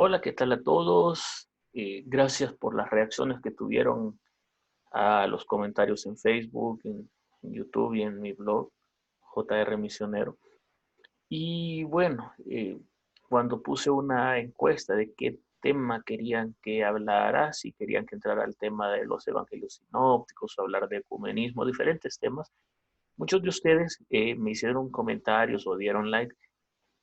Hola, ¿qué tal a todos? Gracias por las reacciones que tuvieron a los comentarios en Facebook, en YouTube y en mi blog, JR Misionero. Y bueno, cuando puse una encuesta de qué tema querían que hablara, si querían que entrara al tema de los evangelios sinópticos o hablar de ecumenismo, diferentes temas, muchos de ustedes me hicieron comentarios o dieron like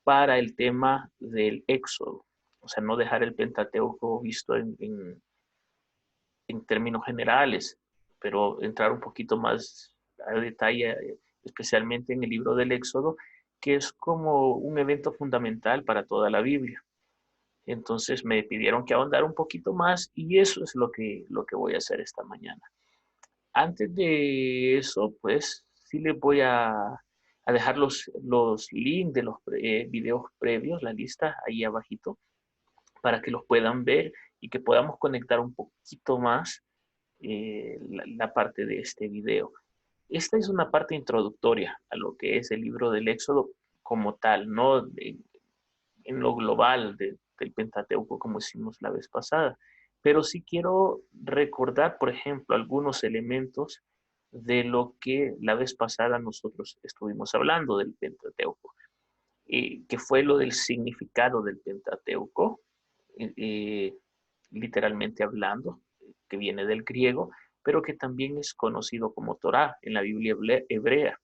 para el tema del Éxodo. O sea, no dejar el Pentateuco visto en términos generales, pero entrar un poquito más a detalle, especialmente en el libro del Éxodo, que es como un evento fundamental para toda la Biblia. Entonces me pidieron que ahondara un poquito más y eso es lo que voy a hacer esta mañana. Antes de eso, pues sí les voy a dejar los links de los videos previos, la lista ahí abajito, para que los puedan ver y que podamos conectar un poquito más la parte de este video. Esta es una parte introductoria a lo que es el libro del Éxodo como tal, no en lo global del Pentateuco como hicimos la vez pasada, pero sí quiero recordar, por ejemplo, algunos elementos de lo que la vez pasada nosotros estuvimos hablando del Pentateuco, que fue lo del significado del Pentateuco, eh, literalmente hablando, que viene del griego, pero que también es conocido como Torá en la Biblia hebrea.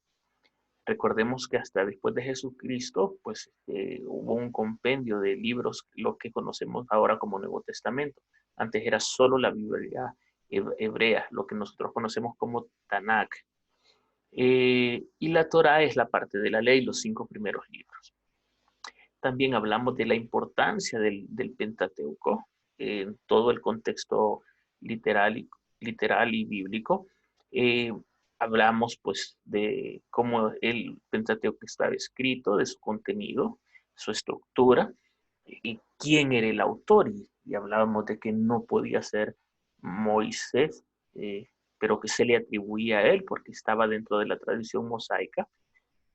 Recordemos que hasta después de Jesucristo, pues hubo un compendio de libros, lo que conocemos ahora como Nuevo Testamento. Antes era solo la Biblia hebrea, lo que nosotros conocemos como Tanakh. Y la Torá es la parte de la ley, los 5 primeros libros. También hablamos de la importancia del Pentateuco en todo el contexto literal y bíblico. Eh, Hablamos pues de cómo el Pentateuco estaba escrito, de su contenido, su estructura y quién era el autor. Y hablábamos de que no podía ser Moisés, pero que se le atribuía a él porque estaba dentro de la tradición mosaica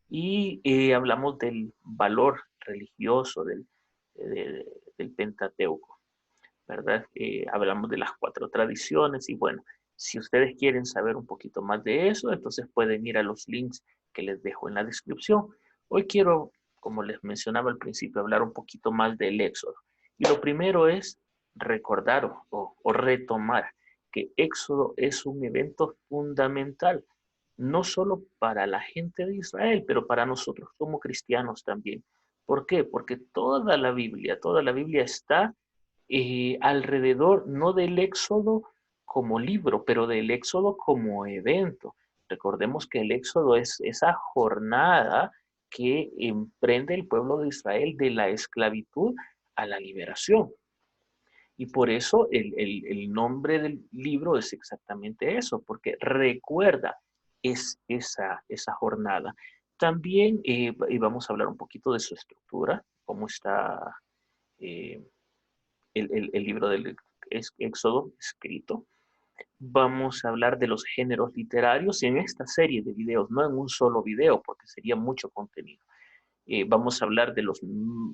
y hablamos del valor religioso del Pentateuco, ¿verdad? Hablamos de las 4 tradiciones y bueno, si ustedes quieren saber un poquito más de eso, entonces pueden ir a los links que les dejo en la descripción. Hoy quiero, como les mencionaba al principio, hablar un poquito más del Éxodo. Y lo primero es recordar o retomar que Éxodo es un evento fundamental no solo para la gente de Israel, pero para nosotros como cristianos también. ¿Por qué? Porque toda la Biblia está alrededor no del Éxodo como libro, pero del Éxodo como evento. Recordemos que el Éxodo es esa jornada que emprende el pueblo de Israel de la esclavitud a la liberación. Y por eso el nombre del libro es exactamente eso, porque recuerda esa jornada. También y vamos a hablar un poquito de su estructura, cómo está eh, el libro del Éxodo escrito. Vamos a hablar de los géneros literarios en esta serie de videos, no en un solo video, porque sería mucho contenido. Vamos a hablar de los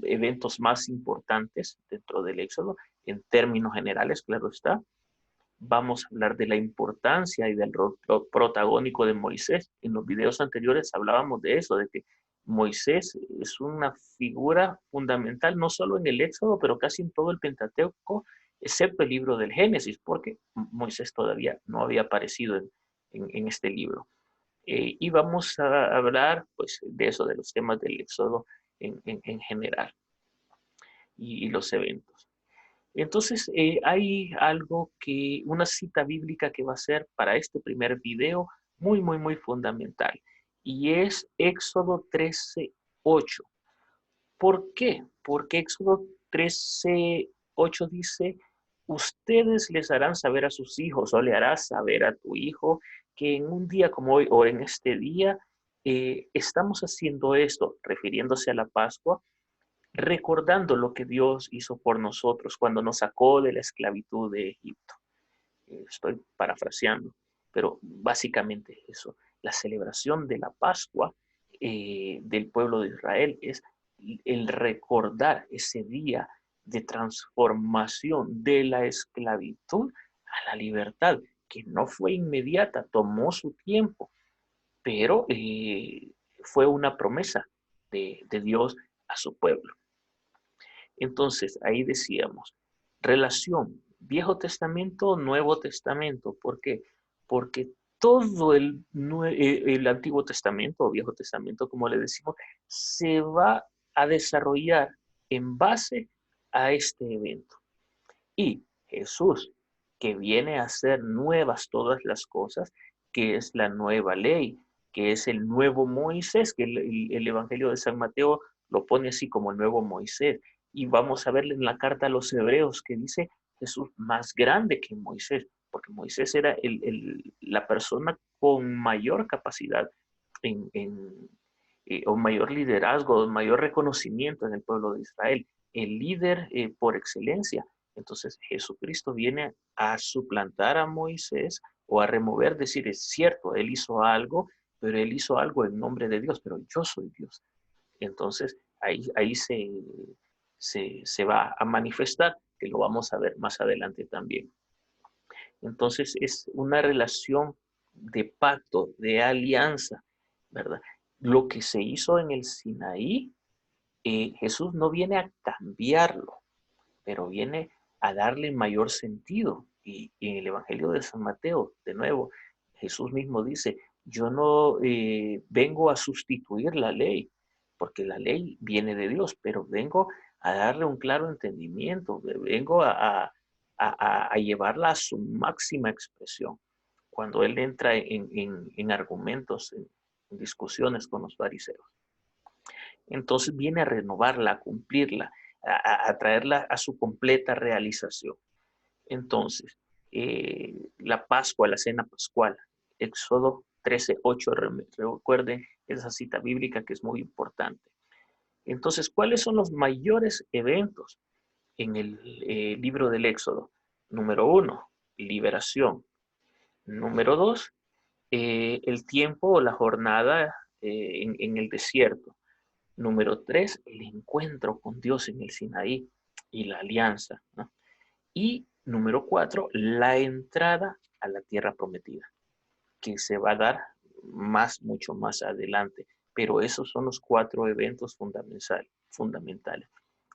eventos más importantes dentro del Éxodo, en términos generales, claro está. Vamos a hablar de la importancia y del rol protagónico de Moisés. En los videos anteriores hablábamos de eso, de que Moisés es una figura fundamental, no solo en el Éxodo, pero casi en todo el Pentateuco, excepto el libro del Génesis, porque Moisés todavía no había aparecido en este libro. Y vamos a hablar pues, de eso, de los temas del Éxodo en general y los eventos. Entonces, hay algo que, una cita bíblica que va a ser para este primer video muy, muy, muy fundamental. Y es Éxodo 13:8. ¿Por qué? Porque Éxodo 13:8 dice, ustedes les harán saber a sus hijos o le harás saber a tu hijo que en un día como hoy o en este día estamos haciendo esto, refiriéndose a la Pascua, recordando lo que Dios hizo por nosotros cuando nos sacó de la esclavitud de Egipto. Estoy parafraseando, pero básicamente eso. La celebración de la Pascua del pueblo de Israel es el recordar ese día de transformación de la esclavitud a la libertad, que no fue inmediata, tomó su tiempo, pero fue una promesa de Dios a su pueblo. Entonces, ahí decíamos, relación Viejo Testamento, Nuevo Testamento. ¿Por qué? Porque todo el Antiguo Testamento o Viejo Testamento, como le decimos, se va a desarrollar en base a este evento. Y Jesús, que viene a hacer nuevas todas las cosas, que es la nueva ley, que es el nuevo Moisés, que el Evangelio de San Mateo lo pone así como el nuevo Moisés. Y vamos a ver en la carta a los Hebreos que dice Jesús más grande que Moisés, porque Moisés era la persona con mayor capacidad o mayor liderazgo, mayor reconocimiento en el pueblo de Israel, el líder por excelencia. Entonces Jesucristo viene a suplantar a Moisés o a remover, decir, es cierto, él hizo algo, pero él hizo algo en nombre de Dios, pero yo soy Dios. Entonces ahí se va a manifestar, que lo vamos a ver más adelante también. Entonces es una relación de pacto, de alianza, ¿verdad? Lo que se hizo en el Sinaí, Jesús no viene a cambiarlo, pero viene a darle mayor sentido. Y en el Evangelio de San Mateo, de nuevo, Jesús mismo dice, yo no vengo a sustituir la ley, porque la ley viene de Dios, pero vengo a darle un claro entendimiento, vengo a llevarla a su máxima expresión. Cuando él entra en argumentos, en discusiones con los fariseos. Entonces viene a renovarla, a cumplirla, a traerla a su completa realización. Entonces, la Pascua, la cena pascual, Éxodo 13:8, recuerden esa cita bíblica que es muy importante. Entonces, ¿cuáles son los mayores eventos en el libro del Éxodo? Número 1, liberación. Número 2, el tiempo o la jornada en el desierto. Número 3, el encuentro con Dios en el Sinaí y la alianza, ¿no? Y número 4, la entrada a la tierra prometida, que se va a dar mucho más adelante. Pero esos son los 4 eventos fundamentales.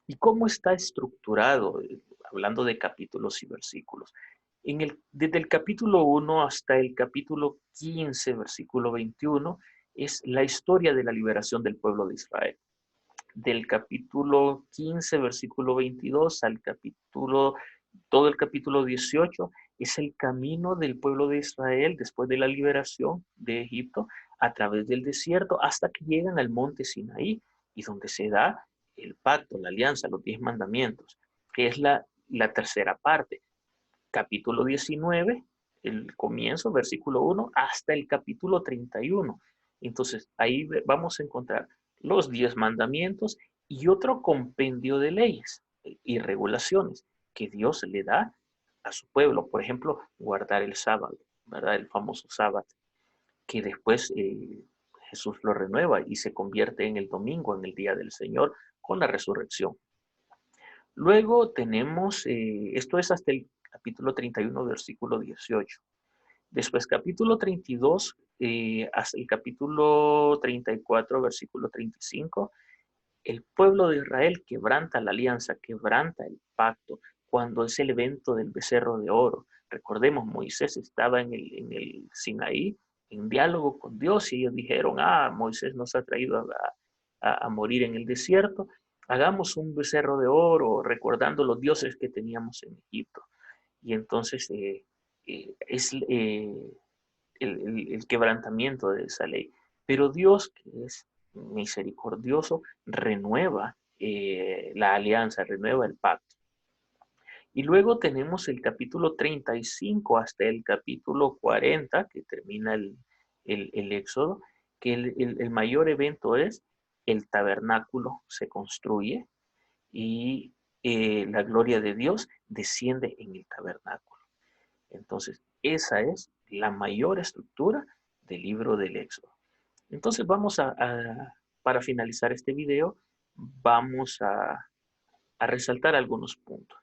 ¿Y cómo está estructurado? Hablando de capítulos y versículos. Desde el capítulo 1 hasta el capítulo 15, versículo 21, es la historia de la liberación del pueblo de Israel. Del capítulo 15, versículo 22 al todo el capítulo 18 es el camino del pueblo de Israel después de la liberación de Egipto a través del desierto hasta que llegan al monte Sinaí y donde se da el pacto, la alianza, los 10 mandamientos, que es la tercera parte. Capítulo 19, el comienzo, versículo 1, hasta el capítulo 31. Entonces, ahí vamos a encontrar los 10 mandamientos y otro compendio de leyes y regulaciones que Dios le da a su pueblo. Por ejemplo, guardar el sábado, ¿verdad? El famoso sábado, que después Jesús lo renueva y se convierte en el domingo, en el día del Señor, con la resurrección. Luego tenemos, esto es hasta el capítulo 31, versículo 18. Después, capítulo 32, hasta el capítulo 34, versículo 35, el pueblo de Israel quebranta la alianza, quebranta el pacto, cuando es el evento del becerro de oro. Recordemos, Moisés estaba en el Sinaí, en diálogo con Dios, y ellos dijeron, Moisés nos ha traído a morir en el desierto, hagamos un becerro de oro, recordando los dioses que teníamos en Egipto. Y entonces es el quebrantamiento de esa ley. Pero Dios, que es misericordioso, renueva la alianza, renueva el pacto. Y luego tenemos el capítulo 35 hasta el capítulo 40, que termina el Éxodo, que el mayor evento es el tabernáculo se construye y la gloria de Dios desciende en el tabernáculo. Entonces, esa es la mayor estructura del libro del Éxodo. Entonces, para finalizar este video, vamos a resaltar algunos puntos.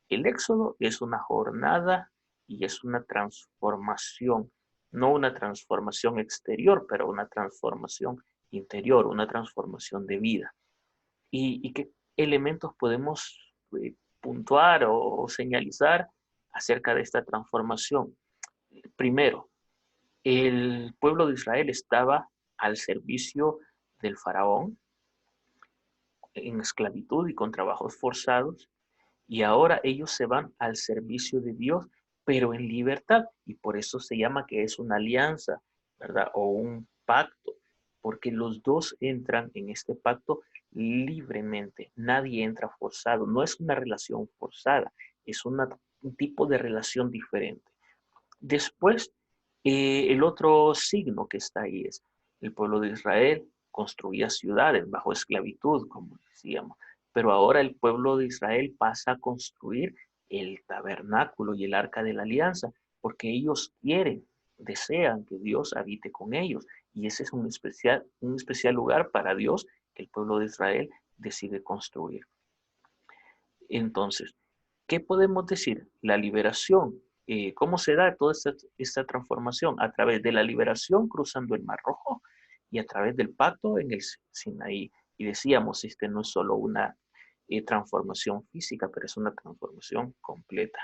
El éxodo es una jornada y es una transformación, no una transformación exterior, pero una transformación interior, una transformación de vida. ¿Y qué elementos podemos puntuar o señalizar acerca de esta transformación? Primero, el pueblo de Israel estaba al servicio del faraón en esclavitud y con trabajos forzados, y ahora ellos se van al servicio de Dios, pero en libertad, y por eso se llama que es una alianza, ¿verdad? O un pacto, porque los dos entran en este pacto libremente, nadie entra forzado, no es una relación forzada, es un tipo de relación diferente. Después, el otro signo que está ahí es el pueblo de Israel construía ciudades bajo esclavitud, como decíamos, pero ahora el pueblo de Israel pasa a construir el tabernáculo y el arca de la alianza, porque ellos quieren, desean que Dios habite con ellos, y ese es un especial lugar para Dios que el pueblo de Israel decide construir. Entonces, ¿qué podemos decir? La liberación. ¿Cómo se da toda esta transformación? A través de la liberación cruzando el Mar Rojo y a través del pacto en el Sinaí. Y decíamos, este no es solo una transformación física, pero es una transformación completa.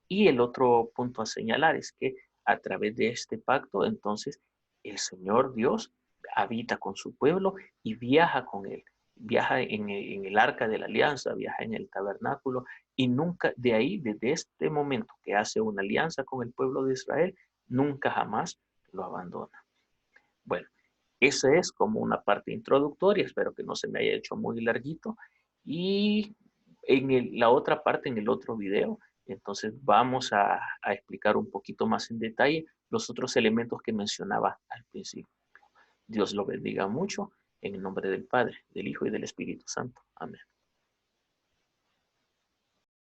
Y el otro punto a señalar es que a través de este pacto, entonces, el Señor Dios habita con su pueblo y viaja con él. Viaja en el arca de la alianza, viaja en el tabernáculo y nunca, de ahí, desde este momento que hace una alianza con el pueblo de Israel, nunca jamás lo abandona. Bueno, esa es como una parte introductoria, espero que no se me haya hecho muy larguito. Y la otra parte, en el otro video, entonces vamos a explicar un poquito más en detalle los otros elementos que mencionaba al principio. Dios lo bendiga mucho, en el nombre del Padre, del Hijo y del Espíritu Santo. Amén.